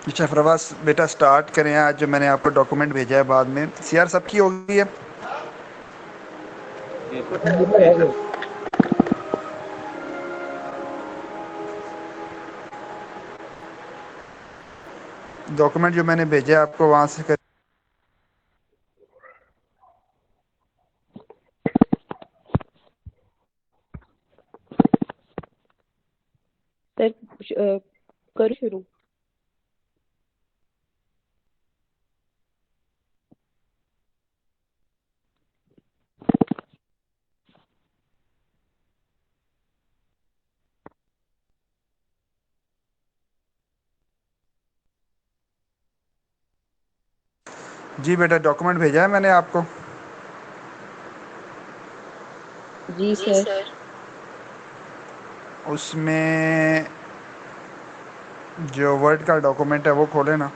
अच्छा प्रवास बेटा स्टार्ट करें। आज जो मैंने आपको डॉक्यूमेंट भेजा है बाद में सीआर सबकी हो गई है। ये कुछ चीजें रह गई। डॉक्यूमेंट जो मैंने भेजा है आपको वहाँ से कर... सर करो शुरू। जी बेटा डॉक्यूमेंट भेजा है मैंने आपको। जी सर। उसमें जो वर्ड का डॉक्यूमेंट है वो खोले ना।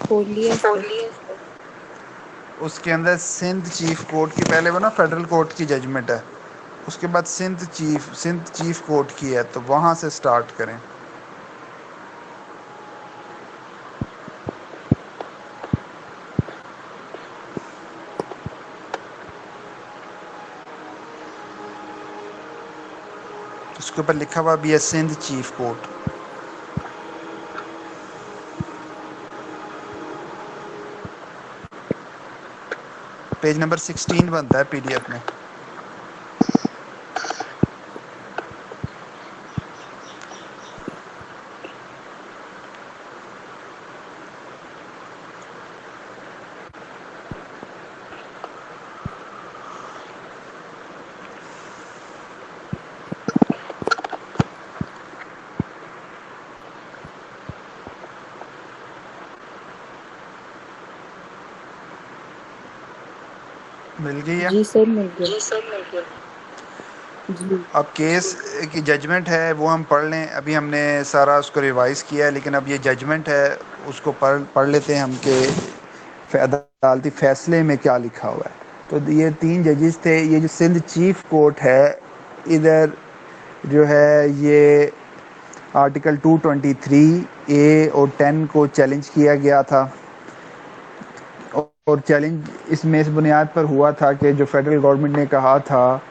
खोल लिया सर। उसके अंदर सिंध चीफ कोर्ट की, पहले वो ना फेडरल कोर्ट की जजमेंट है, उसके बाद सिंध चीफ कोर्ट की है, तो वहाँ से स्टार्ट करें। उसके ऊपर लिखा हुआ भी है Sindh chief court. Page number 16 बनता है पीडीएफ में। मिल गई है। जी सर मिल गया। जी। अब केस की जजमेंट है वो हम पढ़ लें। अभी हमने सारा उसको रिवाइज़ किया है, लेकिन अब ये जजमेंट है उसको पढ़ लेते हैं हम कि अदालती फ़ैसले में क्या लिखा हुआ है। तो ये 3 जजेस थे। ये जो सिंध चीफ कोर्ट है, इधर जो है ये आर्टिकल 223 ए और 10 को चैलेंज किया गया था। और चैलेंज इसमें इस बुनियाद पर हुआ था कि जो फेडरल गवर्नमेंट ने कहा था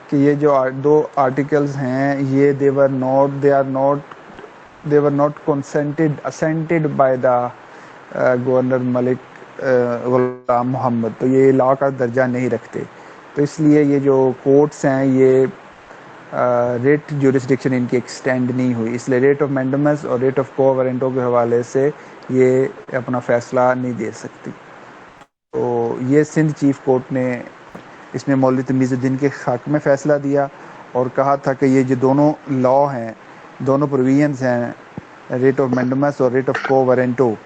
कि ये जो 2 आर्टिकल्स हैं ये they were not consented assented by the governor Malik Ghulam Mohammad, तो ये लॉ का दर्जा नहीं रखते। तो इसलिए ये जो कोर्ट्स हैं ये रेट ज्यूरिसडिक्शन इनकी एक्सटेंड नहीं हुई, इसलिए रेट ऑफ मैंडमस और रेट ऑफ को वारंटो के हवाले से ये अपना फ़ैसला नहीं दे सकती। तो ये सिंध चीफ कोर्ट ने इसमें मौलवी तमीज़ुद्दीन के हक़ में फ़ैसला दिया और कहा था कि ये जो दोनों लॉ हैं, दोनों प्रोविजंस हैं, रेट ऑफ मैंडमस और रेट ऑफ को वारंटो,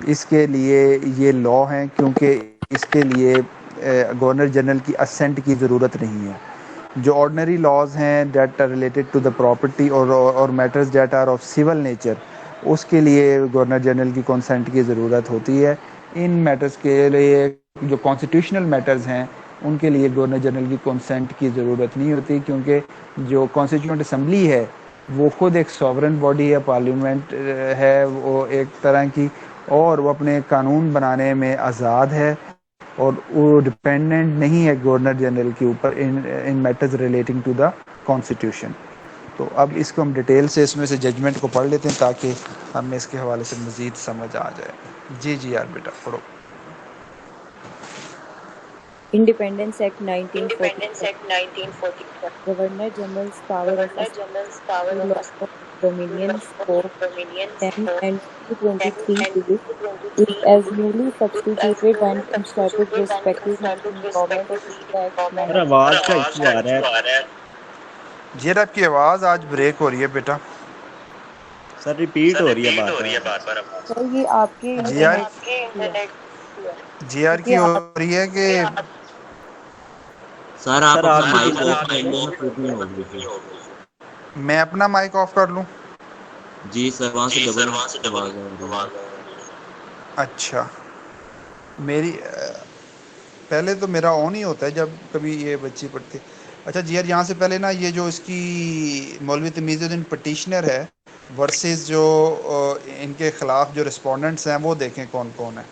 इसके लिए ये लॉ हैं क्योंकि इसके लिए गवर्नर जनरल की असेंट की ज़रूरत नहीं है। जो ऑर्डनरी लॉज हैं that are related to the property और matters that are of civil nature, उसके लिए गवर्नर जनरल की कंसेंट की ज़रूरत होती है। इन मैटर्स के लिए जो कॉन्स्टिट्यूशनल मैटर्स हैं उनके लिए गवर्नर जनरल की कंसेंट की ज़रूरत नहीं होती, क्योंकि जो कॉन्स्टिट्यूंट असम्बली है वो खुद एक सॉवरन बॉडी है, पार्लियामेंट है वो एक तरह की, और वो अपने कानून बनाने में आज़ाद है और वो डिपेंडेंट नहीं है गवर्नर जनरल के ऊपर in matters relating to the constitution. तो अब इसको हम डिटेल से इसमें से जजमेंट को पढ़ लेते हैं ताकि हमें इसके हवाले से मज़ीद समझ आ जाए। जी जी यार बेटा पढ़ो। Independence act 1947। Governor generals power of law of dominion scope 10 and 223 is as newly substituted and inserted respectively in Government of India Act sir 19। आवाज का इशू आ रहा है। जी आपकी आवाज़ आज ब्रेक हो रही है बेटा। सर रिपीट हो रही है बार बार। सर ये आपके जी यार, इंटरनेट की है, जी यार क्योंकि की हो आप रही है कि सर आप सर अपना आपकी माइक बिल्कुल ऑफ कर लो ना, फिर नहीं होगी फिर। मैं अपना माइक ऑफ कर लूं? जी सर, वहां से डबल आवाज आ रही है। अच्छा, मेरी पहले तो मेरा ऑन ही होता है जब कभी ये बच्ची पढ़ती। अच्छा जी यार, यहाँ से पहले ना ये जो इसकी मौलवी तमीज़ुद्दीन पटिशनर है वर्सेस जो इनके खिलाफ जो रिस्पोंडेंट्स हैं वो देखें कौन कौन है।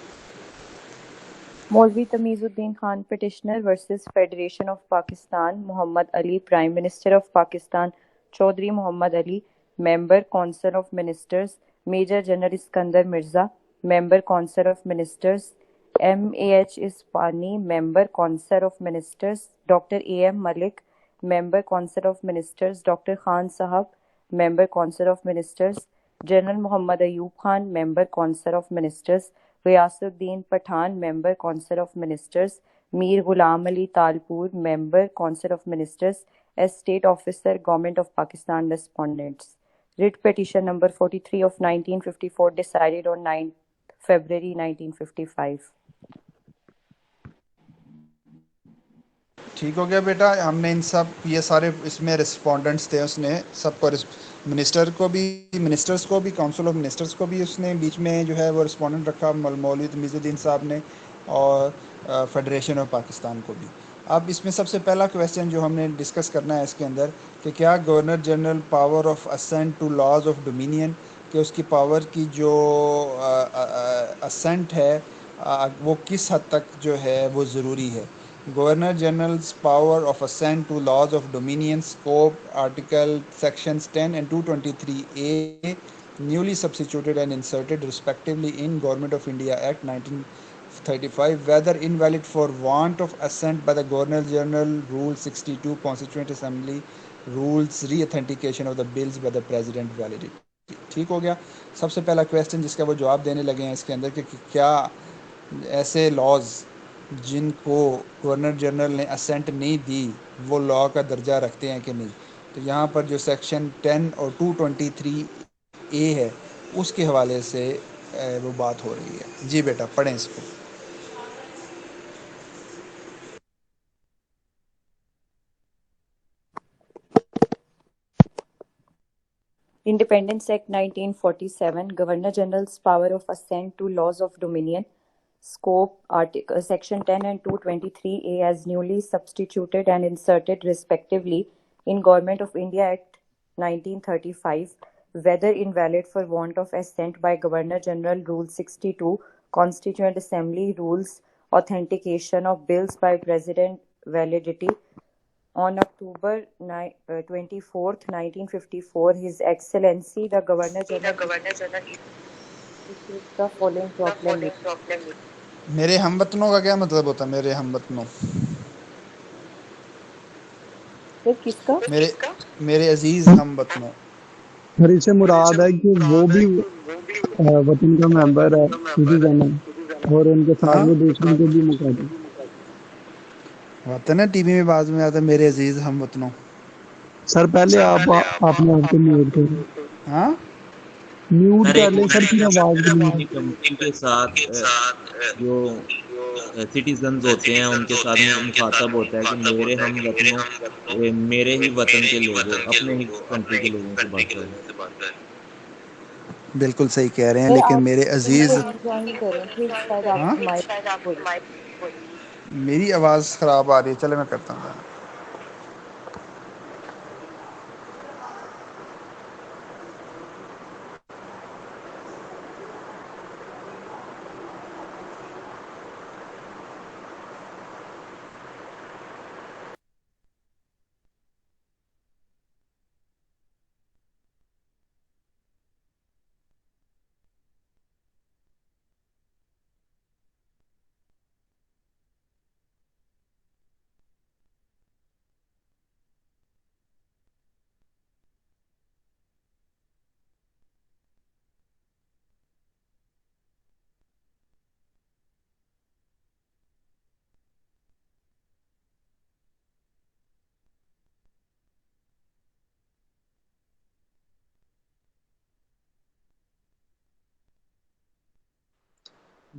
Maulvi Tamizuddin Khan petitioner versus Federation of Pakistan, Muhammad Ali, Prime Minister of Pakistan, Chaudhry Muhammad Ali, Member Council of Ministers, Major General Iskandar Mirza, Member Council of Ministers, M.A.H. Ispani, Member Council of Ministers, Dr. A.M. Malik, Member Council of Ministers, Dr. Khan Sahab, Member Council of Ministers, General Muhammad Ayub Khan, Member Council of Ministers, Ghiyasuddin Pathan, Member Council of Ministers, Mir Ghulam Ali Talpur, Member Council of Ministers, as State Officer, Government of Pakistan respondents. Writ petition number 43 of 1954 decided on 9 February 1955. ठीक हो गया बेटा, हमने इन सब ये सारे इसमें respondents थे, उसने सबको मिनिस्टर्स को भी काउंसिल ऑफ मिनिस्टर्स को भी उसने बीच में जो है वो रिस्पोंडेंट रखा, मौलवी तमीज़ुद्दीन साहब ने, और फेडरेशन ऑफ पाकिस्तान को भी। अब इसमें सबसे पहला क्वेश्चन जो हमने डिस्कस करना है इसके अंदर कि क्या governor general power of assent to laws of dominion, कि उसकी पावर की जो असेंट है वो किस हद तक जो है वो ज़रूरी है। Governor General's power of assent to laws of dominion scope article sections 10 and 223A newly substituted and inserted respectively in Government of India Act 1935 whether invalid for want of assent by the Governor General Rule 62 Constituent Assembly rules re-authentication of the bills by the President validity। ठीक हो गया। सबसे पहला question जिसका वो जवाब देने लगे हैं इसके अंदर कि क्या ऐसे लॉज जिनको गवर्नर जनरल ने असेंट नहीं दी वो लॉ का दर्जा रखते हैं कि नहीं। तो यहाँ पर जो सेक्शन 10 और 223A है उसके हवाले से वो बात हो रही है। जी बेटा पढ़ें इसको। Independence Act 1947, Governor General's power of assent to laws of dominion, scope, article, section 10 and 223A as newly substituted and inserted respectively in Government of India Act 1935, whether invalid for want of assent by Governor General Rule 62, Constituent Assembly rules authentication of bills by President validity. On October 24th, 1954, His Excellency the Governor General issued the following proclamation. मेरे हमवतनों का क्या मतलब होता है? मेरे हमवतनों, किसका? मेरे अजीज हमवतनों। और इससे मुराद है कि वो भी वतन का मेंबर है, सिटीजन है, और उनके साथ वो दूसरों को भी मुखातिब। वतन है टीवी में बाद में आता है मेरे अजीज हमवतनों। सर पहले आपने आपको म्यूट करें। हाँ म्यूट कर ले सर, फिर आवाज अपनी कंपनी के साथ जो सिटीजन्स होते हैं उनके साथ मुखातब होता है कि मेरे हम वतनों, मेरे ही वतन के लोगों, अपने ही कंट्री के लोगों से बात करें। बिल्कुल सही कह रहे हैं, लेकिन मेरे अजीज, मेरी आवाज़ ख़राब आ रही है। चले मैं करता हूँ।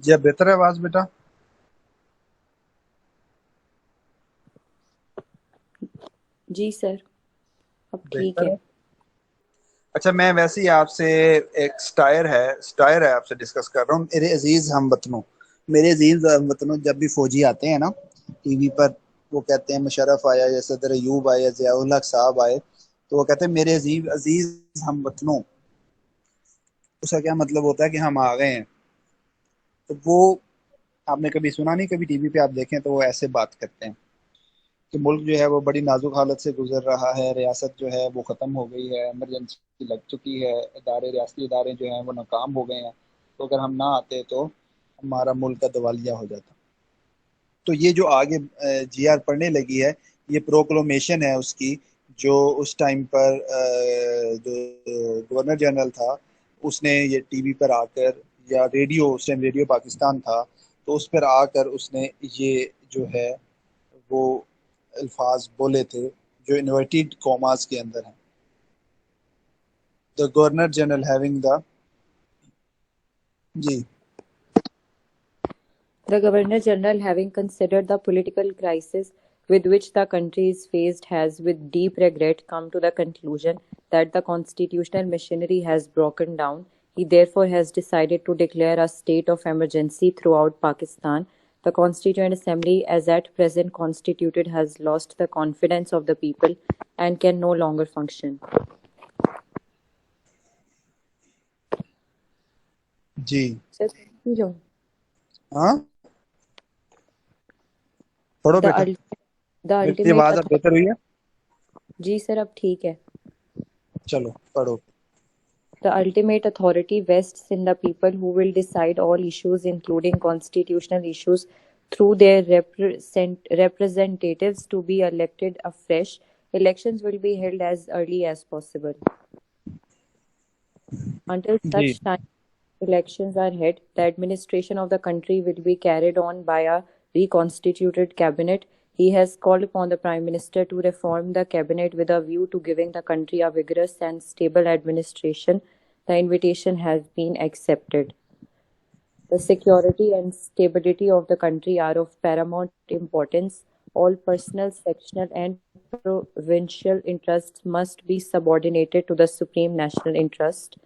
जी अब बेहतर है आवाज़ बेटा? जी सर, अब ठीक है। अच्छा, मैं वैसे ही आपसे एक स्टायर है आपसे डिस्कस कर रहा हूँ। मेरे अजीज हमवतनों, जब भी फौजी आते हैं ना टीवी पर, वो कहते हैं मुशर्रफ आया या सदर अयूब आया, ज़ियाउल हक साहब आए, तो वो कहते हैं मेरे अजीज हम वतनों, उसका क्या मतलब होता है कि हम आ गए हैं। तो वो आपने कभी सुना नहीं, कभी टीवी पे आप देखें तो वो ऐसे बात करते हैं कि मुल्क जो है वो बड़ी नाजुक हालत से गुजर रहा है, रियासत जो है वो ख़त्म हो गई है, इमरजेंसी लग चुकी है, इदारे रियासती इदारे जो हैं वो नाकाम हो गए हैं, तो अगर हम ना आते तो हमारा मुल्क का दिवालिया हो जाता। तो ये जो आगे जीआर पढ़ने लगी है, ये प्रोक्लोमेशन है उसकी, जो उस टाइम पर जो गवर्नर जनरल था उसने ये टीवी पर आकर, या रेडियो, उस टाइम रेडियो पाकिस्तान था, तो उस पर आकर उसने ये जो है वो अल्फाज बोले थे जो इन्वर्टेड कॉमास के अंदर हैं। The governor general having the, जी The Governor General, having considered the political crisis with which the country is faced, has with deep regret come to the conclusion that the constitutional machinery has broken down. He therefore has decided to declare a state of emergency throughout Pakistan. The Constituent Assembly, as at present constituted, has lost the confidence of the people and can no longer function. जी Sir, continue. हाँ पढ़ो The, बेटा, ul- the मेरी ultimate आवाज़ अब बेहतर हुई है? जी सर अब ठीक है. चलो पढ़ो। The ultimate authority vests in the people, who will decide all issues, including constitutional issues, through their representatives to be elected afresh. Elections will be held as early as possible. Until ji such time elections are held, the administration of the country will be carried on by a reconstituted cabinet. He has called upon the Prime Minister to reform the cabinet with a view to giving the country a vigorous and stable administration. The invitation has been accepted. The security and stability of the country are of paramount importance. All personal, sectional, and provincial interests must be subordinated to the supreme national interest.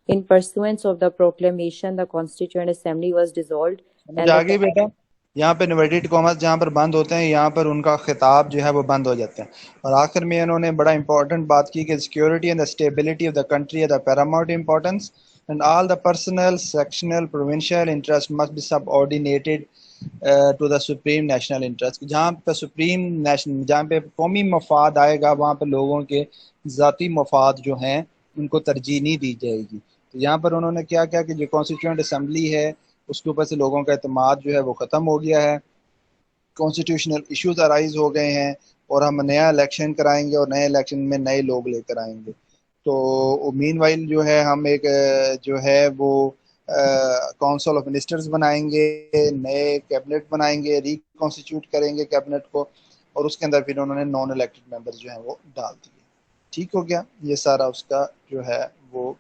In pursuance of the proclamation, the Constituent Assembly was dissolved समझ and uh the गई बेटा? यहाँ पे inverted commas जहाँ पर बंद होते हैं, यहाँ पर उनका खिताब जो है वो बंद हो जाता है। और आखिर में इन्होंने बड़ा इंपॉर्टेंट बात की कि security and the stability of the country है the paramount importance and all the personal, sectional, provincial interest must be subordinated to the supreme national interest. जहाँ पे सुप्रीम नेशनल, जहाँ पे कौमी मफाद आएगा, वहाँ पे लोगों के ज़ाती मफाद जो हैं उनको तरजीह नहीं दी जाएगी। तो यहाँ पर उन्होंने क्या किया कि जो कॉन्स्टिट्यूएंट असम्बली है उसके ऊपर से लोगों का एतमाद जो है वो ख़त्म हो गया है, कॉन्स्टिट्यूशनल इश्यूज अराइज हो गए हैं, और हम नया इलेक्शन कराएंगे और नए इलेक्शन में नए लोग लेकर आएंगे। तो मीनवाइल जो है हम एक जो है वो काउंसिल ऑफ मिनिस्टर्स बनाएंगे, नए कैबिनेट बनाएंगे, रिकॉन्स्टिट्यूट करेंगे कैबिनेट को, और उसके अंदर फिर उन्होंने नॉन इलेक्टेड मेंबर्स जो हैं वो डाल दिए। ठीक हो गया, ये सारा उसका जो है वो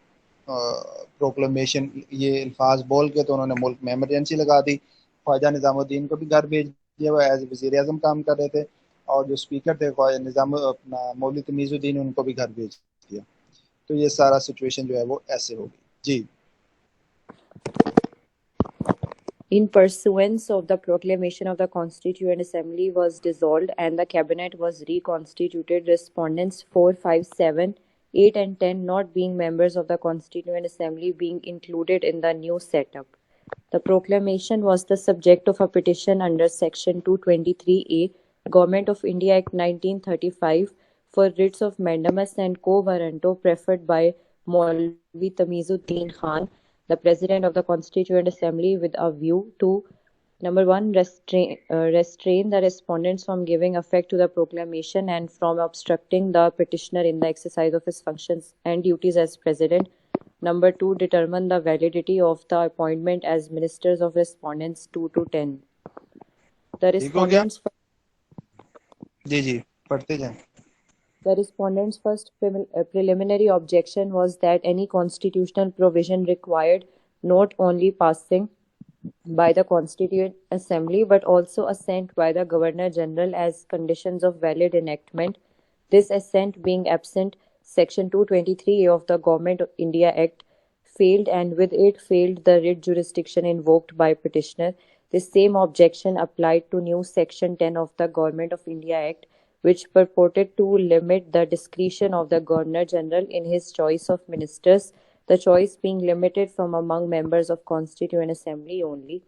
प्रोक्लेमेशन, ये अल्फाज बोल के तो उन्होंने मुल्क में इमरजेंसी लगा दी। ख्वाजा निज़ामुद्दीन को भी घर भेज दिया, वो एज वज़ीर आज़म काम कर रहे थे, और जो स्पीकर थे ख्वाजा निज़ाम अपना मौलवी तमीज़ुद्दीन, उनको भी घर भेज दिया। तो ये सारा सिचुएशन जो है वो ऐसे हो गई। जी in pursuance of the proclamation of the Constituent Assembly was dissolved and the cabinet was reconstituted, respondents 4, 5, 7, 8 and 10 not being members of the Constituent Assembly being included in the new setup. The proclamation was the subject of a petition under Section 223A, Government of India Act 1935, for writs of mandamus and quo warranto preferred by Maulvi Tamizuddin Khan, the President of the Constituent Assembly, with a view to number 1, restrain the respondents from giving effect to the proclamation and from obstructing the petitioner in the exercise of his functions and duties as President. Number 2, determine the validity of the appointment as ministers of respondents 2 to 10. The ठीक हो गया? respondents जी जी पढ़ते जाएं। The respondent's first preliminary objection was that any constitutional provision required not only passing by the Constituent Assembly but also assent by the Governor General as conditions of valid enactment. This assent being absent, Section 223A of the Government of India Act failed, and with it failed the writ jurisdiction invoked by petitioner. The same objection applied to new Section 10 of the Government of India Act, which purported to limit the discretion of the Governor General in his choice of ministers, the choice being limited from among members of Constituent Assembly only,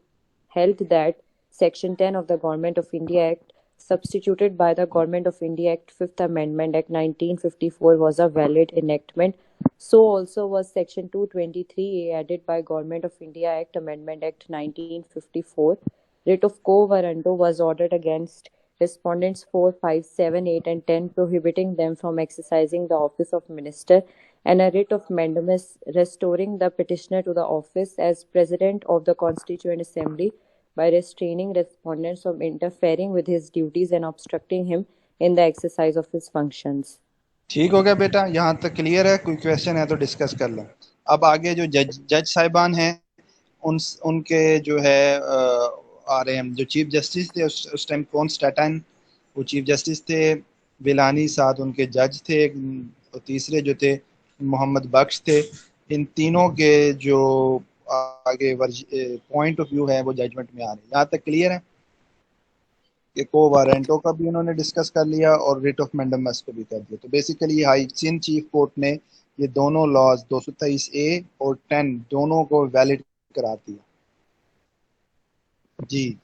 held that Section 10 of the Government of India Act, substituted by the Government of India Act 5th Amendment Act 1954, was a valid enactment. So also was Section 223A added by Government of India Act Amendment Act 1954. Writ of quo warranto was ordered against respondents 4, 5, 7, 8 and 10, prohibiting them from exercising the office of minister, and a writ of mandamus restoring the petitioner to the office as President of the Constituent Assembly by restraining respondents from interfering with his duties and obstructing him in the exercise of his functions. ठीक हो गया बेटा, यहाँ तक clear है? कोई question है तो डिस्कस कर लें। अब आगे जो जज साहिबान हैं उनके जो है आ रहे हैं। जो चीफ जस्टिस थे उस टाइम कौन स्टैटन, वो चीफ जस्टिस थे, विलानी साथ उनके जज थे, और तीसरे जो थे मोहम्मद बख्श थे। इन तीनों के जो आगे पॉइंट ऑफ व्यू है वो जजमेंट में आ रहे हैं। यहाँ तक क्लियर है कि को वारंटो का भी उन्होंने डिस्कस कर लिया और रिट ऑफ मैंडमस को भी कर दिया। तो basically high Sindh chief court ने ये दोनों लॉज 223A और 10 दोनों को वैलिड करा दिया। जी।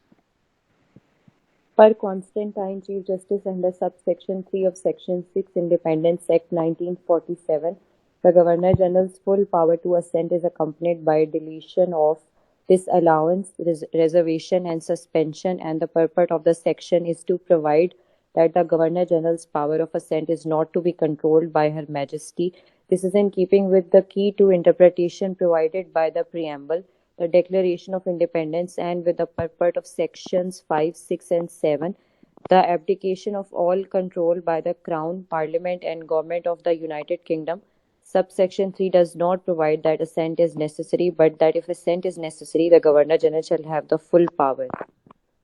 Per Constantine, Chief Justice under subsection 3 of Section 6 Independence Act 1947, the Governor General's full power to assent is accompanied by deletion of disallowance, reservation and suspension, and the purport of the section is to provide that the Governor General's power of assent is not to be controlled by Her Majesty. This is in keeping with the key to interpretation provided by the preamble, the Declaration of Independence, and with the purport of sections 5, 6 and 7, the abdication of all control by the Crown, Parliament and Government of the United Kingdom. Subsection 3 does not provide that assent is necessary, but that if assent is necessary, the Governor General shall have the full power.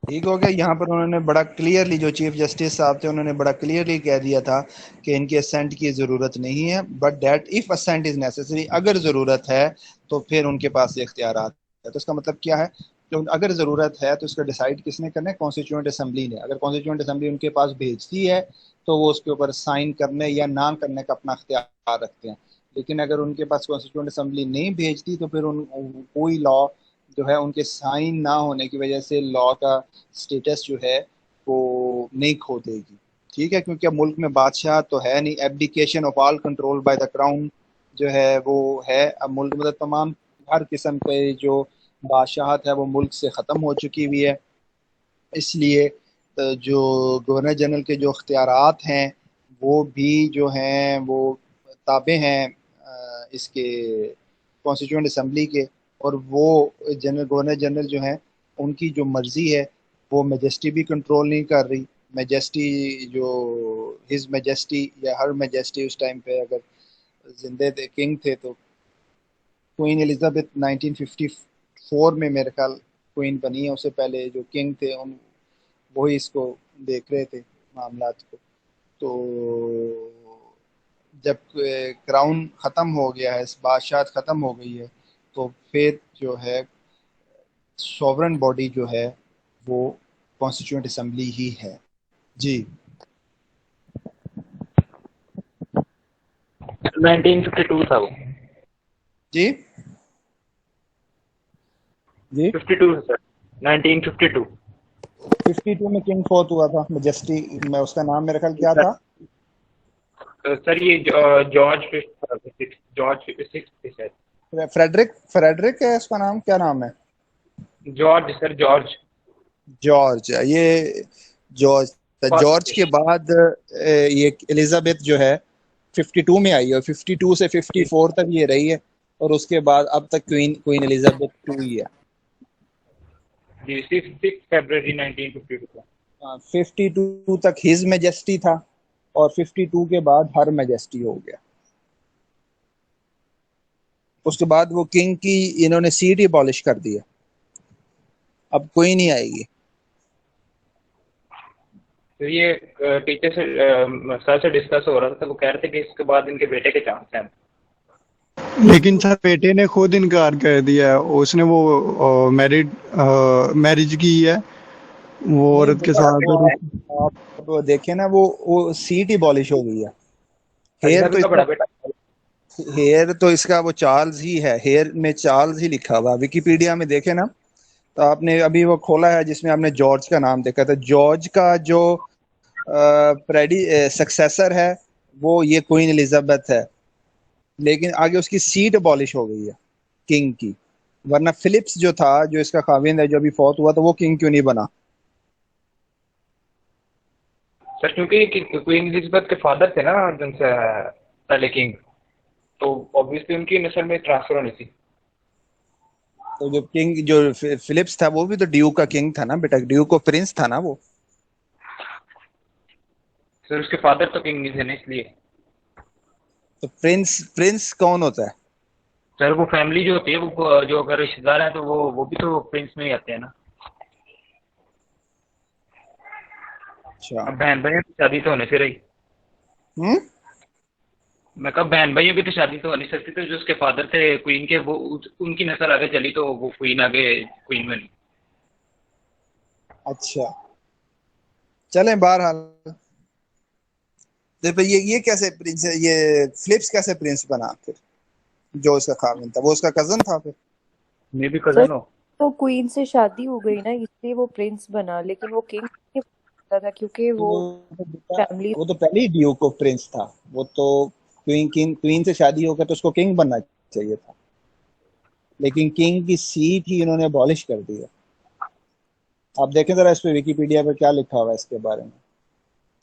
ठीक हो गया। यहाँ पर उन्होंने बड़ा clearly, जो chief justice साहब थे उन्होंने बड़ा क्लियरली कह दिया था कि इनके असेंट की ज़रूरत नहीं है, but that if assent is necessary, अगर ज़रूरत है तो फिर उनके पास ये इख्तियारात है। तो इसका मतलब क्या है? तो अगर ज़रूरत है तो इसका डिसाइड किसने करना है? कॉन्स्टिट्यूएंट असम्बली ने। अगर कॉन्स्टिट्यूएंट असम्बली उनके पास भेजती है तो वो उसके ऊपर साइन करने या ना करने का अपना इख्तियार रखते हैं। लेकिन अगर उनके पास कॉन्स्टिट्यूएंट असम्बली नहीं भेजती तो फिर कोई लॉ जो है उनके साइन ना होने की वजह से लॉ का स्टेटस जो है वो नहीं खो देगी। ठीक है, क्योंकि अब मुल्क में बादशाह तो है नहीं। Abdication of all control by the crown जो है वो है। अब मुल्क मतलब तमाम हर किस्म के जो बादशाहत है वो मुल्क से ख़त्म हो चुकी हुई है। इसलिए जो गवर्नर जनरल के जो इख्तियारात हैं वो भी जो हैं वो ताबे हैं इसके कॉन्स्टिट्यूएंट असम्बली के, और वो गवर्नर जनरल जो हैं उनकी जो मर्ज़ी है वो मैजेस्टी भी कंट्रोल नहीं कर रही। मैजेस्टी जो हिज मैजेस्टी या हर मैजेस्टी उस टाइम पे अगर जिंदे थे, किंग थे, तो क्वीन एलिजाबेथ 1954 में मेरे ख्याल क्वीन बनी है। उससे पहले जो किंग थे उन वही इसको देख रहे थे मामलात को। तो जब क्राउन ख़त्म हो गया है, बादशाहत ख़त्म हो गई है, तो फिर जो है सॉवरन बॉडी जो है वो कॉन्स्टिट्यूएंट असम्बली ही है। जी। 1952 था वो। जी जी 52 सर, 1952। 52 में किंग फोर्थ हुआ था मैजेस्टी में। उसका नाम मेरे ख्याल क्या था सर? ये जॉर्ज सिक्स। फ्रेडरिक है उसका नाम, क्या नाम है? George sir, George. ये जॉर्ज के बाद ये एलिजाबेथ जो है 52 में आई है, और 52 से 54 तक ये रही है, और उसके बाद अब तक क्वीन एलिजाबेथ 2 ही है। 6 फरवरी 1952। 52 तक हिज मैजेस्टी था और 52 के बाद हर मैजेस्टी हो गया। उसके बाद वो किंग की इन्होंने सीट ही अबॉलिश कर दिया, अब कोई नहीं आएगी। तो ये टीचर से सर से डिस्कस हो रहा था, तो वो कह रहे थे कि इसके बाद इनके बेटे के चांस हैं। लेकिन सर बेटे ने खुद इनकार कर दिया है, उसने वो मैरिज की है वो नहीं औरत के बेटा, साथ। और आप देखें ना, वो सीट ही बॉलिश हो गई है। हेयर अजनबी तो का बड़ा इसका बेटा। हेयर तो इसका वो चार्ल्स ही है, हेयर में चार्ल्स ही लिखा हुआ। विकिपीडिया में देखे ना, तो आपने अभी वो खोला है जिसमें आपने जॉर्ज का नाम देखा था। जॉर्ज का जो प्रेडी सक्सेसर है वो ये क्वीन एलिजाबेथ है, लेकिन आगे उसकी सीट अबॉलिश हो गई है किंग की। वरना फिलिप्स जो था, जो इसका खाविंद है, जो अभी फौत हुआ, तो वो किंग क्यों नहीं बना? सर क्योंकि क्वीन एलिजाबेथ के फादर थे ना जिनसे पहले किंग, तो ऑब्वियसली उनकी नस्ल में ट्रांसफर होनी थी। तो जो किंग जो फिलिप्स था वो भी तो ड्यूक का किंग था ना बेटा, ड्यूक ऑफ प्रिंस था ना वो। सर उसके फादर तो किंग नहीं थे ना, इसलिए। तो प्रिंस प्रिंस कौन होता है? सर वो फैमिली जो होती है, वो जो अगर रिश्तेदार हैं तो वो भी तो प्रिंस में ही आते हैं ना। अच्छा। अब बहन भाइयों की शादी तो होने से रही। हम्म। मैं कहा बहन भाइयों की तो शादी तो हो नहीं सकती, तो जो उसके फादर थे क्वीन के, वो उनकी नस्ल आगे चली तो वो क्वीन आगे क्वीन बनी। अच्छा, चलें बहरहाल। तो ये कैसे प्रिंस, ये फिलिप्स कैसे प्रिंस बना फिर? जो उसका खाविंद था वो उसका कजन था फिर? मे भी सर कजन हो। तो क्वीन से शादी हो गई ना, इसलिए वो प्रिंस बना, लेकिन वो किंग नहीं बना था क्योंकि तो वो वो बेटा, फैमिली। वो तो पहले ही ड्यूक ऑफ प्रिंस था। वो तो क्वीन से शादी होकर तो उसको किंग बनना चाहिए था, लेकिन किंग की सीट ही इन्होंने अबॉलिश कर दी है। आप देखें जरा इस पे विकिपीडिया पे क्या लिखा हुआ है इसके बारे में,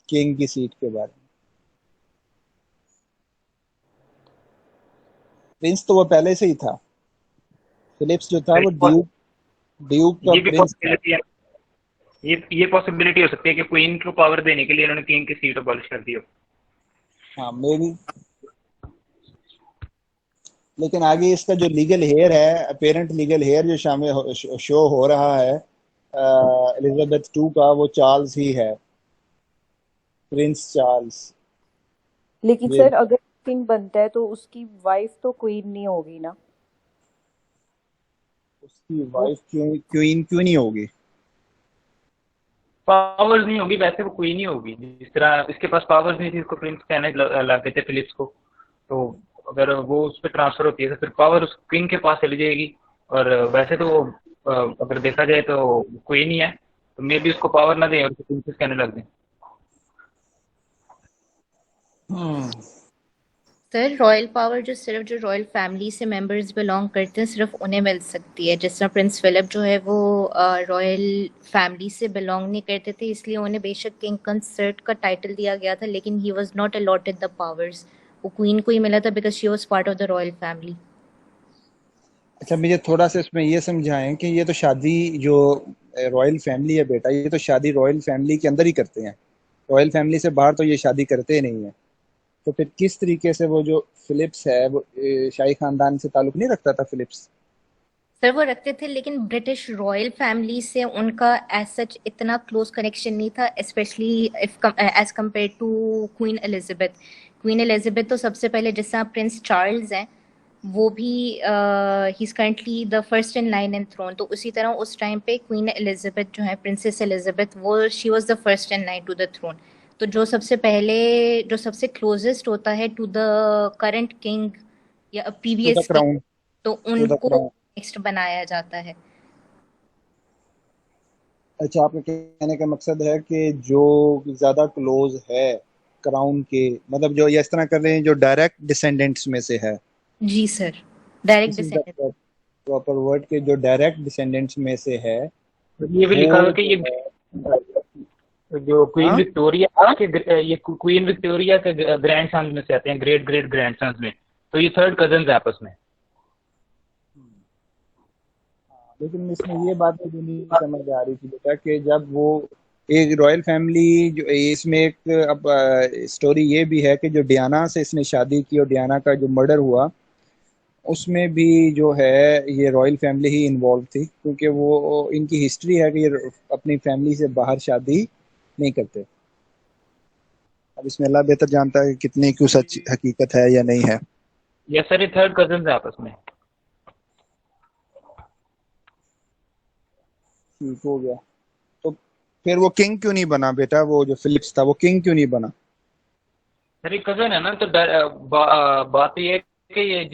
किंग की सीट के बारे में। प्रिंस तो वो पहले से ही था। फिलिप्स जो था वो ड्यूक ड्यूक का ये भी प्रिंस था। पॉसिबिलिटी है, ये पॉसिबिलिटी हो सकती है कि क्वीन को पावर देने के लिए इन्होंने किंग की सीट अबॉलिश कर दी हो। हाँ मे भी। लेकिन आगे इसका जो लीगल हेयर है, अपेरेंट लीगल हेयर जो शामिल शो हो रहा है एलिजाबेथ टू का, वो चार्ल्स ही है, प्रिंस चार्ल्स। लेकिन ये सर अगर किंग बनता है तो उसकी वाइफ तो क्वीन नहीं होगी ना। उसकी वो वाइफ क्वीन क्यों नहीं होगी? पावर्स नहीं होगी, वैसे वो क्वीन ही होगी। जिस तरह इसके पास पावर्स नहीं थी, इसको प्रिंस कहने लगे थे फिलिप्स को, तो अगर वो उस पर ट्रांसफर होती है तो फिर पावर उस क्वीन के पास चली जाएगी। और वैसे तो वो अगर देखा जाए तो क्वीन ही है, तो मे भी उसको पावर ना दें और प्रिंसेस कहने लग दें। हम्म। सर रॉयल पावर जो सिर्फ जो रॉयल फैमिली से मेंबर्स बिलोंग करते हैं सिर्फ उन्हें मिल सकती है। जिस तरह प्रिंस फिलिप जो है वो रॉयल फैमिली से बिलोंग नहीं करते थे, इसलिए उन्हें बेशक किंग कंसर्ट का टाइटल दिया गया था, लेकिन he was not allotted the powers. वो क्वीन को ही मिला था because she was part of the royal family. अच्छा, मुझे थोड़ा सा इसमें ये समझाएं कि ये तो शादी जो रॉयल फैमिली है बेटा, ये तो शादी रॉयल फैमिली के अंदर ही करते हैं, रॉयल फैमिली से बाहर तो ये शादी करते ही नहीं है। तो फिर किस तरीके से वो जो फिलिप्स है वो शाही खानदान से ताल्लुक नहीं रखता था फिलिप्स? सर वो रखते थे, लेकिन ब्रिटिश रॉयल फैमिली से उनका एज सच इतना क्लोज कनेक्शन नहीं था, specially if as compare to queen Elizabeth. Queen Elizabeth तो सबसे पहले, जिस तरह प्रिंस चार्ल्स हैं वो भी he is currently the first in line in throne, तो उसी तरह उस टाइम पे क्वीन एलिजाबेथ जो है, प्रिंसेस एलिजाबेथ, वो she was the first in line to the throne. तो जो सबसे पहले, जो सबसे क्लोजेस्ट होता है टू द करंट किंग या to the previous king, crown. तो टू द उनको क्राउन। नेक्स्ट बनाया जाता है। अच्छा, आपके कहने का मकसद है कि जो ज्यादा क्लोज है क्राउन के, मतलब जो ये इस तरह कर रहे हैं, जो डायरेक्ट डिसेंडेंट्स में से है। जी sir, direct this is the descendant. Proper word, के जो डायरेक्ट डिसेंडेंट्स में से है ये भी लिखा हुआ है वो कि जो ये है। जो क्वीन हाँ, विक्टोरिया के, ये क्वीन विक्टोरिया के ग्रैंड सन्स में से आते हैं, ग्रेट ग्रेट ग्रैंड सन्स में। तो ये थर्ड कजन है आपस में। लेकिन इसमें ये बात मुझे नहीं समझ आ रही थी बेटा कि जब वो एक रॉयल फैमिली जो, इसमें एक अब स्टोरी ये भी है कि जो डियाना से इसने शादी की और डियाना का जो मर्डर हुआ, उसमें भी जो है ये रॉयल फैमिली ही इन्वॉल्व थी, क्योंकि वो इनकी हिस्ट्री है कि ये अपनी फैमिली से बाहर शादी नहीं करते। अब इसमें अल्लाह बेहतर जानता है कि कितनी क्यों सच हकीकत है या नहीं है। या सर ये थर्ड कजन है आपस में? ठीक हो गया। तो फिर वो किंग क्यों नहीं बना बेटा? वो जो फिलिप्स था वो किंग क्यों नहीं बना? सर ये कजन है ना, तो बात ये है कि ये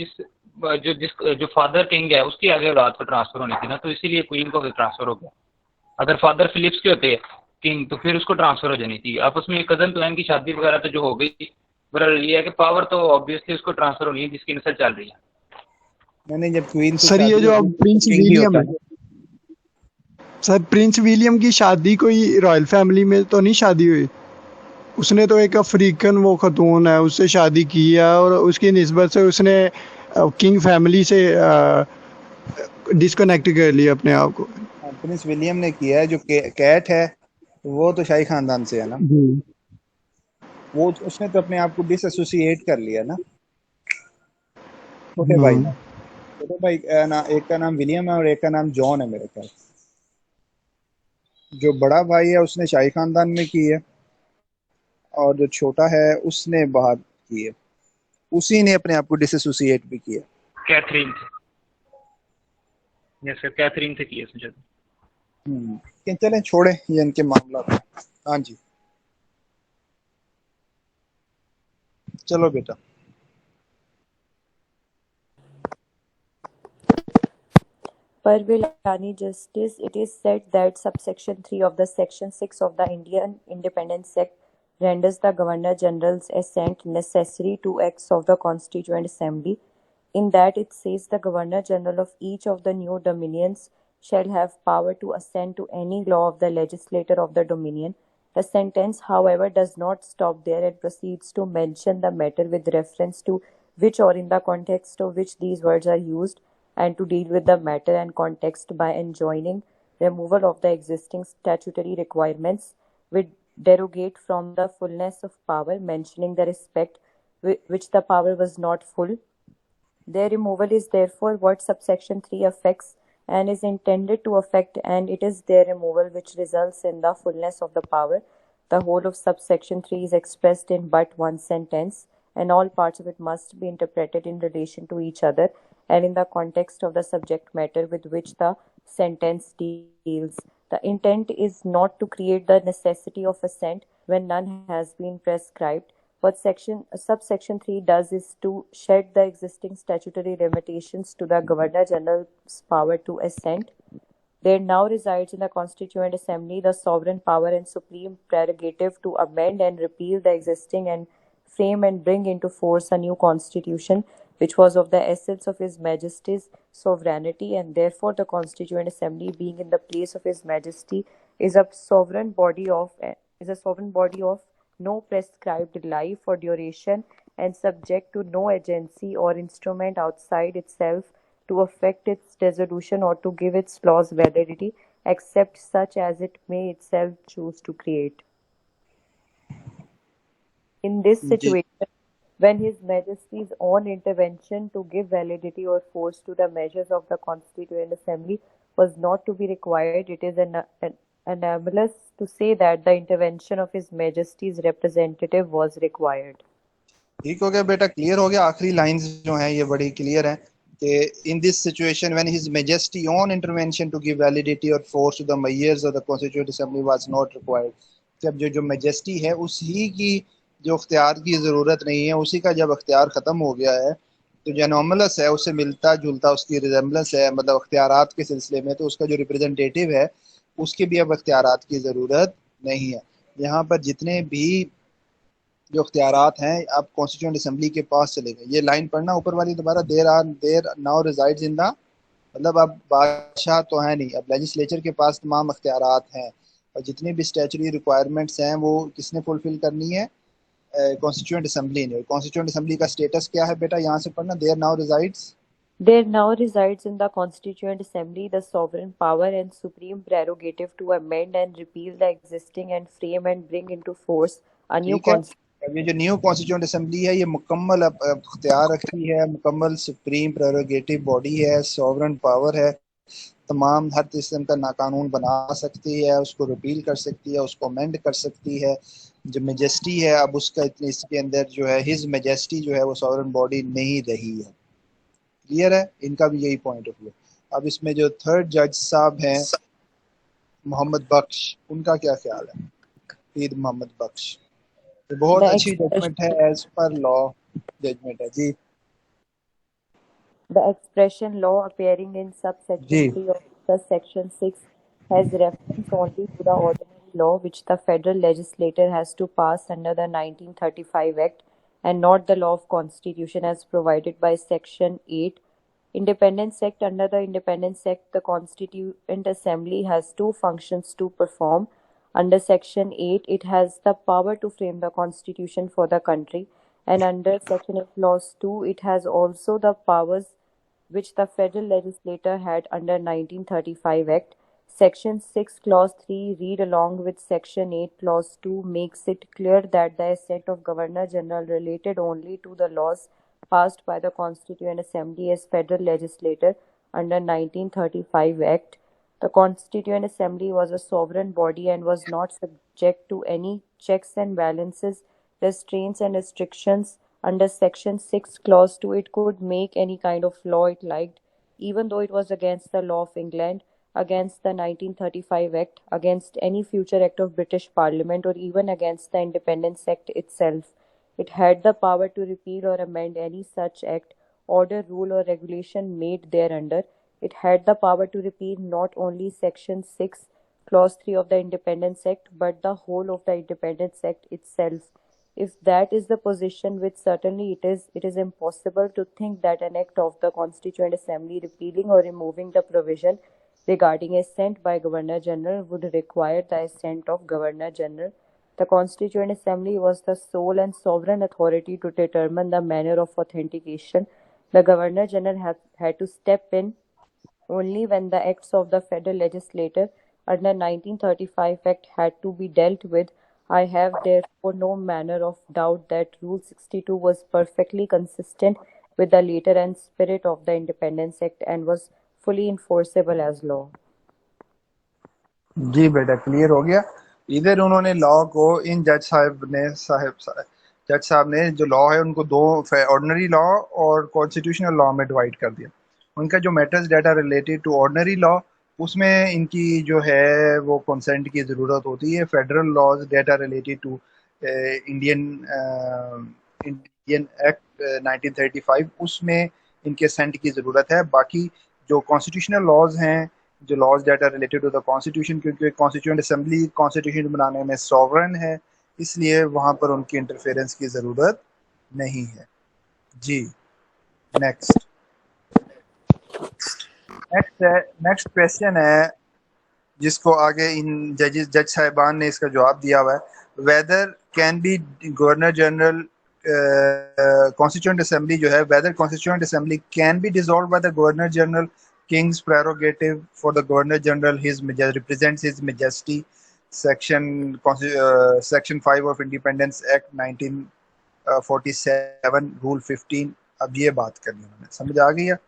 जो फादर किंग है उसकी आगे औलाद को ट्रांसफर होनी थी ना, तो इसीलिए क्वीन को ट्रांसफर हो गया। अगर फादर फिलिप्स के होते किंग तो फिर उसको ट्रांसफर हो जानी थी। आपस में कजन तो है, इनकी शादी वगैरह तो जो हो गई, पर ये है कि पावर तो ऑब्वियसली उसको ट्रांसफर होनी है जिसकी नस्ल चल रही है। मैंने जब क्वीन की सर ये शादी जो होती अब है प्रिंस किंग ही विलियम होता है, है। सर प्रिंस विलियम की शादी कोई रॉयल फैमिली में तो नहीं शादी हुई? उसने तो एक अफ्रीकन वो खतून है उससे शादी की है और उसकी निस्बत से उसने किंग फैमिली से डिस्कनेक्ट कर लिया अपने आप को। प्रिंस विलियम ने किया है। जो कैट है वो तो शाही खानदान से है ना, जी वो उसने तो अपने आप को डिसएसोसिएट कर लिया ना। छोटे भाई हाँ छोटे भाई एक का नाम विलियम है और एक का नाम जॉन है मेरे ख्याल। जो बड़ा भाई है उसने शाही खानदान में की है और जो छोटा है उसने बाहर की है। उसी ने अपने आप को डिसएसोसिएट भी किया। कैथरीन से, यस सर कैथरीन से किया मुझे। चलें छोड़े ये इनके मामला। हाँ जी चलो बेटा। Parvilani Justice, it is said that subsection 3 of the section 6 of the Indian Independence Act renders the Governor General's assent necessary to acts of the Constituent Assembly, in that it says the Governor General of each of the new dominions shall have power to assent to any law of the legislator of the dominion. The sentence, however, does not stop there and proceeds to mention the matter with reference to which or in the context of which these words are used, and to deal with the matter and context by enjoining removal of the existing statutory requirements which derogate from the fullness of power, mentioning the respect which the power was not full. Their removal is therefore what subsection 3 affects and is intended to affect, and it is their removal which results in the fullness of the power. The whole of subsection 3 is expressed in but one sentence, and all parts of it must be interpreted in relation to each other and in the context of the subject matter with which the sentence deals. The intent is not to create the necessity of assent when none has been prescribed. What subsection 3 does is to shed the existing statutory limitations to the Governor General's power to assent. There now resides in the Constituent Assembly the sovereign power and supreme prerogative to amend and repeal the existing and frame and bring into force a new constitution, which was of the essence of His Majesty's sovereignty, and therefore the Constituent Assembly, being in the place of His Majesty, is a sovereign body of no prescribed life or duration, and subject to no agency or instrument outside itself to affect its dissolution or to give its laws validity, except such as it may itself choose to create. In this ji situation, when His Majesty's own intervention to give validity or force to the measures of the Constituent Assembly was not to be required, it is anomalous to say that the intervention of His Majesty's representative was required. ठीक हो गया बेटा, clear हो गया। आखिरी lines जो हैं ये बड़ी क्लियर हैं कि in this situation when his majesty on intervention to give validity और force to the measures of the constituent assembly was not required. जब जो मैजेस्टी है उसी की जो अख्तियार की ज़रूरत नहीं है, उसी का जब अख्तियार ख़त्म हो गया है तो जो एनॉमलस है उससे मिलता जुलता उसकी रिजेम्बलेंस है, मतलब अख्तियारात के सिलसिले में, तो उसका जो रिप्रेजेंटेटिव है उसके भी अब अख्तियारात की ज़रूरत नहीं है। यहाँ पर जितने भी जो अख्तियारात हैं अब कॉन्स्टिट्यूएंट असेंबली के पास चले गए। ये लाइन पढ़ना ऊपर वाली दोबारा, देर नाउ रिजाइड्स इन द, मतलब अब बादशाह तो है नहीं, अब लेजिस्लेचर के पास तमाम अख्तियारात हैं और जितनी भी स्टैचुटरी रिक्वायरमेंट्स हैं वो किसने फुलफिल करनी है? कॉन्स्टिट्यूएंट असेंबली ने। कॉन्स्टिट्यूएंट असेंबली का स्टेटस क्या है बेटा? यहाँ से पढ़ना, there now resides There now resides in the Constituent Assembly the sovereign power and supreme prerogative to amend and repeal the existing and frame and bring into force a new ठीक है। constitution. अब ये जो new constituent assembly है ये मुकम्मल अब अख्तियार रखती है, मुकम्मल सुप्रीम प्रेरोगेटिव बॉडी है, सॉवरन पावर है, तमाम हर किस्म का नाकानून बना सकती है, उसको रिपील कर सकती है, उसको अमेंड कर सकती है, जो मेजेस्टी है अब उसका इतने इसके अंदर जो है हिज मेजेस्टी जो है वो सॉवरन बॉडी नहीं रही है। क्लियर है, इनका भी यही पॉइंट ऑफ व्यू। अब इसमें जो थर्ड जज साहब हैं मोहम्मद बख्श, उनका क्या ख्याल है? ईद मोहम्मद बख्श, तो बहुत The अच्छी जजमेंट है, expression as per law judgement है जी। The expression law appearing in subsection ji 3 of the section 6 has reference only to the ordinary law which the federal legislature has to pass under the 1935 Act and not the law of constitution as provided by section 8. Independence Act. Under the Independence Act, the Constituent Assembly has two functions to perform. Under Section 8, it has the power to frame the constitution for the country, and under Section 8 Clause 2, it has also the powers which the federal legislature had under 1935 Act. Section 6 Clause 3 read along with Section 8 Clause 2 makes it clear that the assent of Governor General related only to the laws passed by the Constituent Assembly as federal legislature under 1935 Act. The Constituent Assembly was a sovereign body and was not subject to any checks and balances, restraints and restrictions. Under Section 6, Clause 2, it could make any kind of law it liked, even though it was against the law of England, against the 1935 Act, against any future act of British Parliament, or even against the Independence Act itself. It had the power to repeal or amend any such act, order, rule, or regulation made thereunder. It had the power to repeal not only Section 6, Clause 3 of the Independence Act, but the whole of the Independence Act itself. If that is the position, which certainly it is impossible to think that an act of the Constituent Assembly repealing or removing the provision regarding assent by Governor General would require the assent of Governor General. The Constituent Assembly was the sole and sovereign authority to determine the manner of authentication. The Governor General had to step in only when the acts of the federal legislature under 1935 Act had to be dealt with. I have therefore no manner of doubt that Rule 62 was perfectly consistent with the letter and spirit of the Independence Act and was fully enforceable as law. जी बेटा, clear हो गया। इधर उन्होंने law को इन जज साहब ने जो लॉ है उनको दो ऑर्डिनरी लॉ और कॉन्स्टिट्यूशनल लॉ में डिवाइड कर दिया। उनका जो matters data related to ordinary law, उसमें इनकी जो है वो कंसेंट की ज़रूरत होती है। Federal laws data related to Indian act 1935, उसमें इनके सेंट की ज़रूरत है। बाकी जो कॉन्स्टिट्यूशनल लॉज हैं, जो laws data related to the constitution, क्योंकि कॉन्स्टिट्यूएंट असेंबली कॉन्स्टिट्यूशन बनाने में सॉवरन है, इसलिए वहाँ पर उनकी इंटरफेरेंस की ज़रूरत नहीं है जी। नेक्स्ट नेक्स्ट क्वेश्चन है जिसको आगे इन जज साहिबान ने इसका जवाब दिया हुआ है। Whether can be governor general constituent assembly जो है, whether constituent assembly can be dissolve by the governor general, King's prerogative for the Governor General, represents His Majesty, Section 5 of Independence Act 1947, Rule 15। अब ये बात करनी उन्होंने, समझ आ गई है?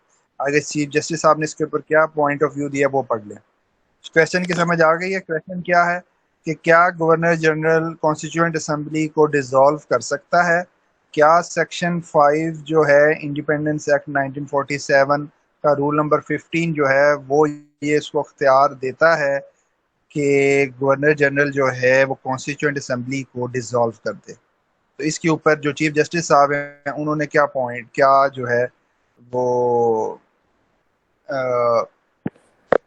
आगे चीफ जस्टिस साहब ने इसके ऊपर क्या पॉइंट ऑफ व्यू दिया वो पढ़ लें। क्वेश्चन की समझ आ गई है? क्वेश्चन क्या है कि क्या गवर्नर जनरल कॉन्स्टिट्यूएंट असेंबली को डिसॉल्व कर सकता है? क्या सेक्शन 5 जो है इंडिपेंडेंस एक्ट 1947 का रूल नंबर 15 जो है वो ये इसको अख्तियार देता है कि गवर्नर जनरल जो है वो कॉन्स्टिट्यूएंट असेंबली को डिसॉल्व कर दे? तो इसके ऊपर जो चीफ जस्टिस साहब हैं उन्होंने क्या जो है वो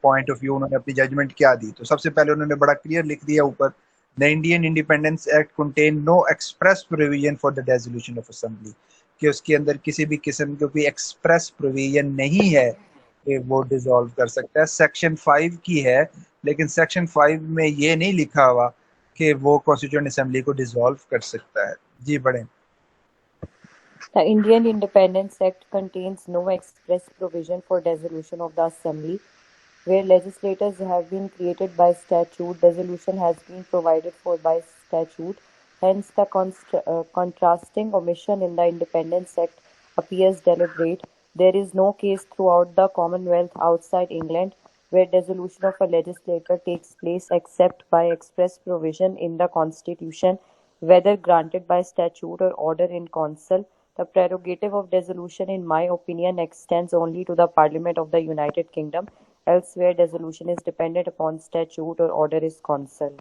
पॉइंट ऑफ व्यू, उन्होंने अपनी जजमेंट क्या दी? तो सबसे पहले उन्होंने बड़ा क्लियर लिख दिया ऊपर, the Indian independence act contain no express provision for the dissolution of assembly, कि उसके अंदर किसी भी किस्म की कोई एक्सप्रेस प्रोविजन नहीं है कि वो डिसॉल्व कर सकता है। सेक्शन 5 की है, लेकिन सेक्शन 5 में ये नहीं लिखा हुआ कि वो कॉन्स्टिट्यूएंट असेंबली को डिसॉल्व कर सकता है जी। बढ़ें। The Indian Independence Act contains no express provision for dissolution of the assembly. Where legislators have been created by statute, dissolution has been provided for by statute. Hence, the contrasting omission in the Independence Act appears deliberate. There is no case throughout the Commonwealth outside England where dissolution of a legislature takes place except by express provision in the Constitution. whether granted by statute or order in council. The prerogative of dissolution, in my opinion, extends only to the Parliament of the United Kingdom. Elsewhere, dissolution is dependent upon statute or order in council.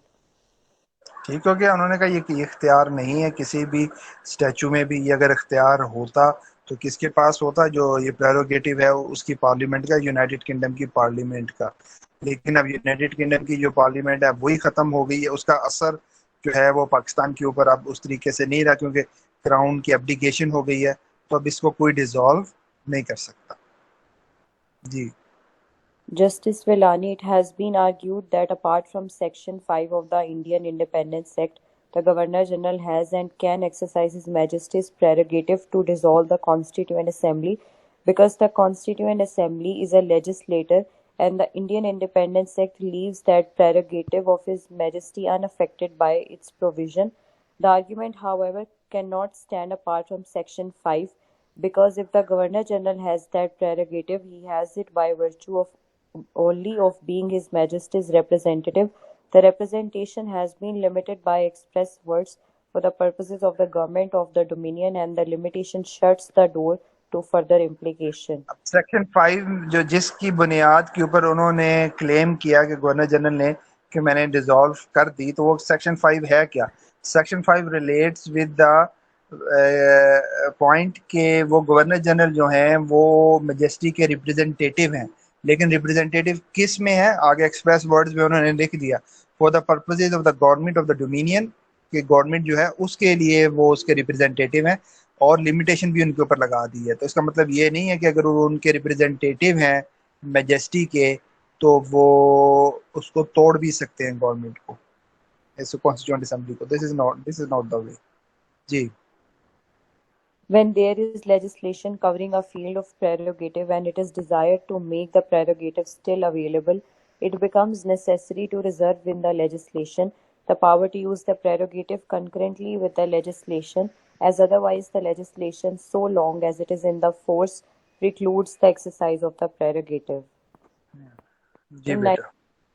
ठीक हो गया। उन्होंने कहा ये इख्तियार नहीं है किसी भी स्टैचू में भी। ये अगर इख्तियार होता तो किसके पास होता? जो ये प्रेरोगेटिव है उसकी पार्लियामेंट का, यूनाइटेड किंगडम की पार्लियामेंट का। लेकिन अब यूनाइटेड किंगडम की जो पार्लियामेंट है वही खत्म हो गई है। उसका असर जो है वो पाकिस्तान के ऊपर अब उस तरीके से नहीं रहा, क्योंकि क्राउन की एब्डिकेशन हो गई है। तो अब इसको कोई डिसॉल्व नहीं कर सकता। जी। Justice Vellani, it has been argued that apart from Section 5 of the Indian Independence Act, the Governor General has and can exercise His Majesty's prerogative to dissolve the Constituent Assembly, because the Constituent Assembly is a legislature and the Indian Independence Act leaves that prerogative of His Majesty unaffected by its provision. The argument, however, cannot stand apart from Section 5, because if the Governor General has that prerogative, he has it by virtue of only of being His Majesty's representative. The representation has been limited by express words for the purposes of the government of the Dominion, and the limitation shuts the door to further implication. Section 5 जो जिसकी बुनियाद के ऊपर उन्होंने claim किया कि governor general ने कि मैंने डिसॉल्व कर दी, तो वो सेक्शन 5 है क्या? Section 5 relates with the point के वो गवर्नर जनरल जो हैं वो मैजेस्टी के रिप्रेजेंटेटिव हैं। लेकिन रिप्रेजेंटेटिव किस में है? आगे एक्सप्रेस वर्ड्स में उन्होंने लिख दिया, for the purposes of the government of the dominion, कि गवर्नमेंट जो है उसके लिए वो उसके रिप्रेजेंटेटिव हैं, और लिमिटेशन भी उनके ऊपर लगा दी है। तो इसका मतलब ये नहीं है कि अगर वो उनके रिप्रेजेंटेटिव हैं मैजेस्टी के तो वो उसको तोड़ भी सकते हैं गवर्नमेंट को, इस कॉन्स्टिट्यूएंट असेंबली को। This is not the way. जी। When there is legislation covering a field of prerogative and it is desired to make the prerogative still available, it becomes necessary to reserve in the legislation the power to use the prerogative concurrently with the legislation, as otherwise the legislation, so long as it is in the force, precludes the exercise of the prerogative. जी In बेटा।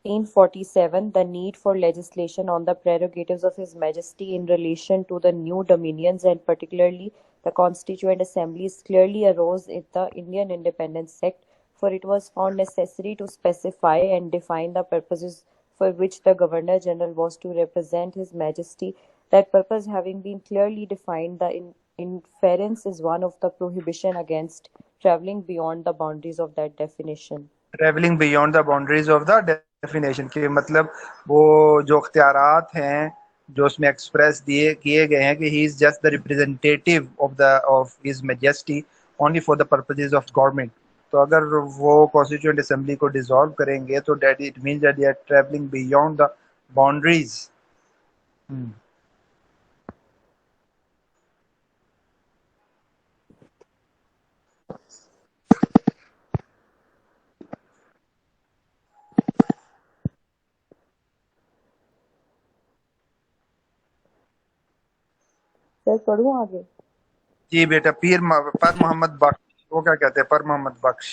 1947, the need for legislation on the prerogatives of His Majesty in relation to the new dominions, and particularly the Constituent Assemblies, clearly arose in the Indian Independence Act, for it was found necessary to specify and define the purposes for which the Governor General was to represent His Majesty. That purpose having been clearly defined, the inference is one of the prohibition against travelling beyond the boundaries of that definition. Travelling beyond the boundaries of the definition के मतलब वो जो अख्तियारात हैं जो उसमें express दिए किए गए हैं कि he is just the representative of his majesty only for the purposes of government. तो अगर वो कॉन्स्टिट्यूएंट असेंबली को डिसॉल्व करेंगे तो that it means that they are travelling beyond the boundaries. Sir पढ़ूं आगे? जी बेटा। पर मोहम्मद बख्श, वो क्या कहते हैं? पर मोहम्मद बख्श।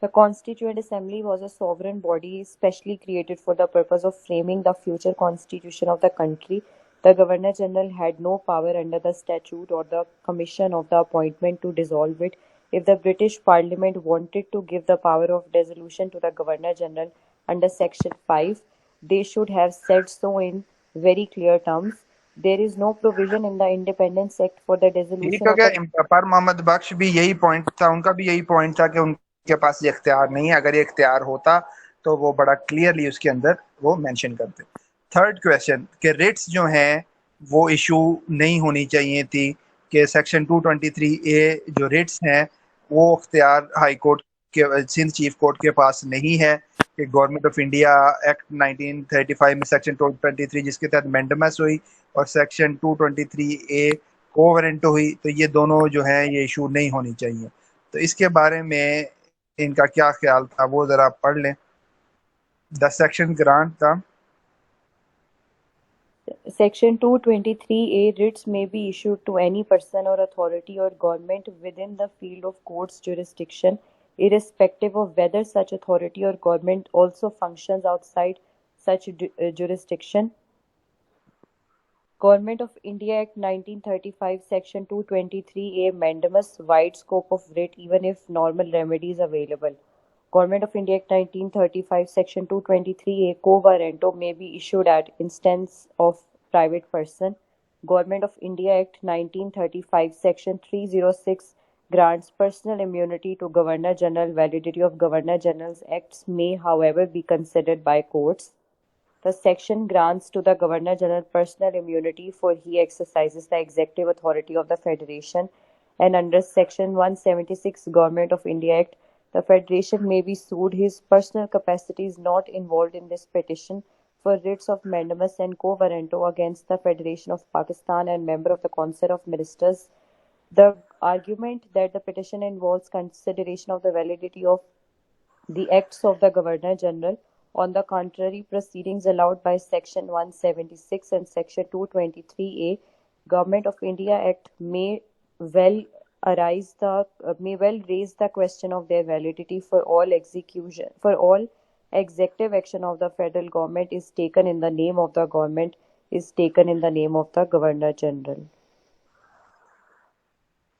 The Constituent Assembly was a sovereign body specially created for the purpose of framing the future constitution of the country. The Governor General had no power under the statute or the commission of the appointment to dissolve it. If the British Parliament wanted to give the power of dissolution to the Governor General under Section 5, they should have said so in very clear terms. There is no provision in the Independence Act for the dissolution ठीक हो of गया। the पर मोहम्मद बख्श भी यही point था, उनका भी यही पॉइंट था कि उनके पास ये इख्तियार नहीं है। अगर ये इख्तियार होता तो वो बड़ा क्लियरली उसके अंदर वो मेंशन करते। थर्ड क्वेश्चन कि रिट्स जो हैं वो इशू नहीं होनी चाहिए थी, कि सेक्शन 223A जो रिट्स हैं वो इख्तियार हाई कोर्ट के सिंध चीफ कोर्ट के पास नहीं है, कि गवर्नमेंट ऑफ इंडिया एक्ट 1935 में सेक्शन 223 जिसके तहत मैंडेमस हुई और सेक्शन 223A कोवेरेंट हुई, तो ये दोनों जो हैं ये इशू नहीं होनी चाहिए। तो इसके बारे में इनका क्या ख्याल था वो जरा पढ़ लें। द सेक्शन ग्रांट था Section 223A, writs may be issued to any person or authority or government within the field of court's jurisdiction, irrespective of whether such authority or government also functions outside such jurisdiction. Government of India Act 1935 Section 223A mandamus wide scope of writ even if normal remedies available. Government of India Act 1935 Section 223A quo warranto may be issued at instance of private person. Government of India Act 1935 Section 306 grants personal immunity to Governor General. Validity of Governor General's acts may, however, be considered by courts. The section grants to the Governor General personal immunity for he exercises the executive authority of the Federation, and under Section 176 Government of India Act, the Federation may be sued. His personal capacity is not involved in this petition for writs of mandamus and quo warranto against the Federation of Pakistan and member of the Council of Ministers. The argument that the petition involves consideration of the validity of the acts of the Governor General. On the contrary, proceedings allowed by Section 176 and Section 223A Government of India Act may well raise the question of their validity for all executive action of the federal government is taken in the name of the government is taken in the name of the Governor General.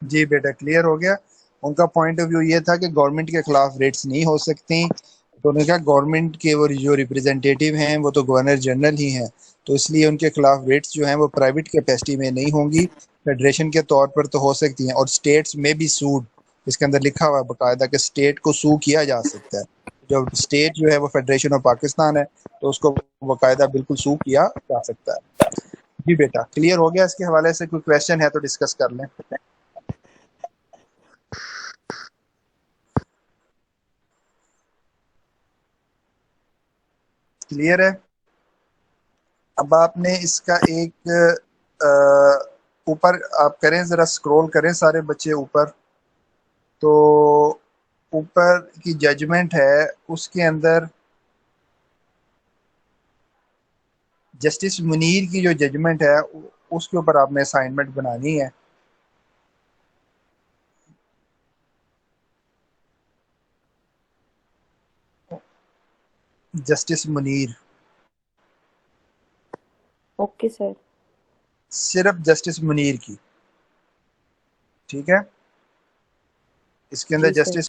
जी बेटा, clear हो गया। उनका point of view ये था कि government के खिलाफ rates नहीं हो सकती, तो उन्होंने कहा गवर्नमेंट के वो जो रिप्रेजेंटेटिव हैं वो तो गवर्नर जनरल ही हैं, तो इसलिए उनके खिलाफ रेट्स जो हैं वो प्राइवेट कैपेसिटी में नहीं होंगी, फेडरेशन के तौर पर तो हो सकती हैं। और स्टेट्स में भी सूड, इसके अंदर लिखा हुआ है बाकायदा कि स्टेट को सू किया जा सकता है। जो स्टेट जो है वो फेडरेशन ऑफ पाकिस्तान है, तो उसको बाकायदा बिल्कुल सू किया जा सकता है। जी बेटा, क्लियर हो गया। इसके हवाले से कोई क्वेश्चन है तो डिस्कस कर लें। क्लियर है। अब आपने इसका एक ऊपर आप करें, जरा स्क्रॉल करें सारे बच्चे ऊपर, तो ऊपर की जजमेंट है उसके अंदर जस्टिस मुनीर की जो जजमेंट है उसके ऊपर आपने असाइनमेंट बनानी है। Justice Munir, okay sir. सिर्फ जस्टिस मुनीर की, ठीक है। इसके अंदर जी सर। जस्टिस